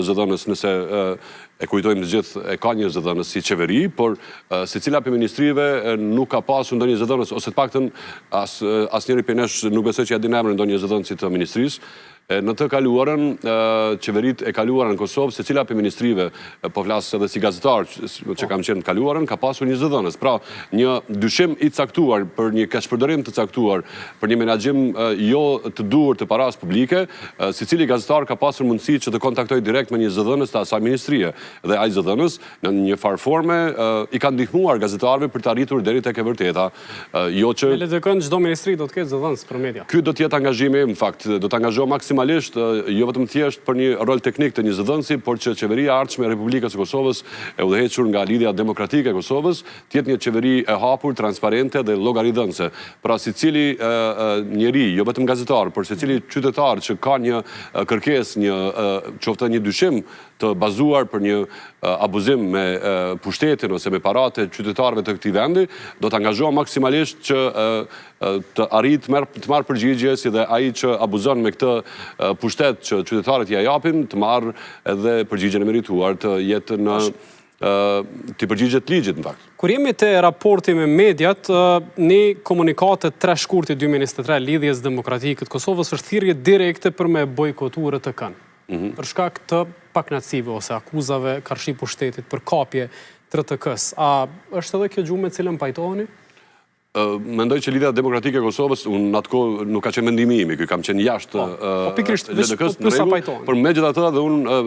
zëdhënës nëse e kujtojmë të gjithë e ka një zëdhënës si qeveri, por se cila për ministrive nuk ka pasur ndonjë zëdhënës, ose të paktën asnjëri prej nesh nuk besoj që ja din emrin ndonjë zëdhënësit të ministrisë. Në të kaluarën, qeverit e kaluarën në Kosovë, se cila për ministrive, po flasë edhe si gazetar që kam qenë të kaluarën, ka pasur një zëdhënës. Pra, një dyshim i caktuar për një keqpërdorim të caktuar, për një menaxhim jo të duhur të paras publike, si cili gazetar ka pasur mundësi që të kontaktoj direkt me një zëdhënës të asaj ministrie. Dhe ai zëdhënës, në një farë forme, i ka ndihmuar gazetarëve për të arritur deri tek e vërteta. Jo që... Me LDK-n çdo ministri do të ketë zëdhënës për media. Ky do të jetë angazhimi, në fakt, do të angazhohet maksimalisht, jo vetëm thjesht për një rol teknik të një zëdhënësi, por që qeveria e ardhshme e Republikës së Kosovës, e udhëhequr nga lidhja demokratike e Kosovës, të jetë një qeveri e hapur, transparente dhe llogaridhënëse. Pra secili njeri, jo vetëm gazetar, por secili qytetar që ka një kërkesë, qoftë një dyshim të bazuar për një abuzim me pushtetin ose me parate qytetarëve të këtij vendi, do të angazhohet maksimalisht që të arrit të marrë përgjigje, si dhe ai që abuzon me këtë pushtet që qytetarët ja japin, të marrë edhe përgjigjen e merituar, të jetë në të përgjigjet ligjit, në fakt. Kur jemi te raporti me mediat, një komunikatet 3 shkurti 2023 lidhjes demokratike të Kosovës është thirrje direkte për me bojkotu RTK-n. Për shkak të pakënaqësive ose akuzave karshi pushtetit për kapje të RTK-s. A është edhe kjo gjumë me cilën pajtoheni? Mendoj që lidhja demokratike e Kosovës, unë në atë kohë nuk ka qenë mendimi imi, ky kam qenë jashtë LDK-s në rregull, por megjithatë dhe unë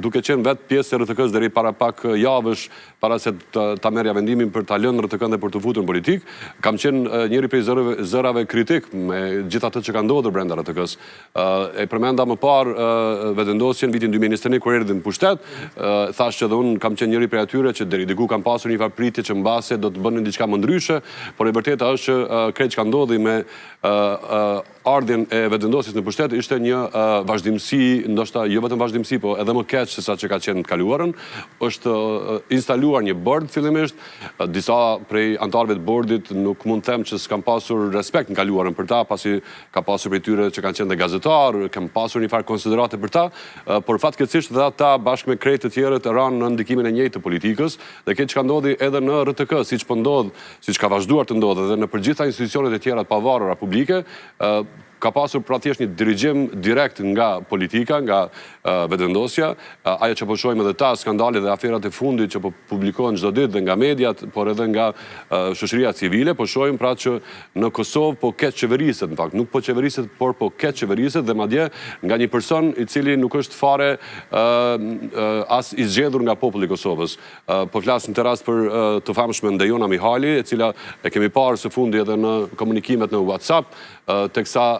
duke qenë vetë pjesë e RTK-s deri para pak javësh, para se ta merrja vendimin për ta lënë RTK-n dhe për të futur në politik, kam qenë njëri prej zërave kritik me gjithë atë që ka ndodhur brenda RTK-s. E përmenda më parë vetëvendosjen vitin 2021 kur erdhi në pushtet, thash që edhe unë kam qenë njëri prej atyre që deri diku kam pasur një farë pritje që mbase do të bënin diçka më ndryshe, por e vërtetë është që krejt që ka ndodhi me ardhjen e vetëvendosjes në pushtet ishte një vazhdimsi, ndoshta jo vetëm vazhdimsi, po edhe më keq se sa që ka qenë të kaluarën. Është instaluar një bord fillimisht, disa prej antarëve të bordit nuk mund të them që s'kan pasur respekt në kaluarën për ta, pasi ka pasur prej tyre që kanë qenë dhe gazetar, kanë pasur një farë konsiderate për ta, por fatkeqësisht dhe ata bashkë me krejt të tjerët ranë në ndikimin e njëjtë të politikës, dhe këtë që ka ndodhi edhe në RTK, siç po ndodh, siç ka vazhduar të ndodhë dhe në përgjithësa institucionet e tjera të pavarura publike, ka pasur pra thjesht një dirigjim direkt nga politika, nga vetëvendosja, ajo që po shohim edhe ta, skandalet dhe aferat e fundit që po publikohen çdo ditë dhe nga mediat, por edhe nga shoqëria civile, po shohim pra që në Kosovë po keq qeveriset, në fakt, nuk po qeveriset, por po keq qeveriset dhe madje nga një person i cili nuk është fare as i zgjedhur nga populli i Kosovës. Po flas në rast për të famshme Ndejona Mihali, e cila e kemi parë së fundi edhe në komunikimet në WhatsApp, teksa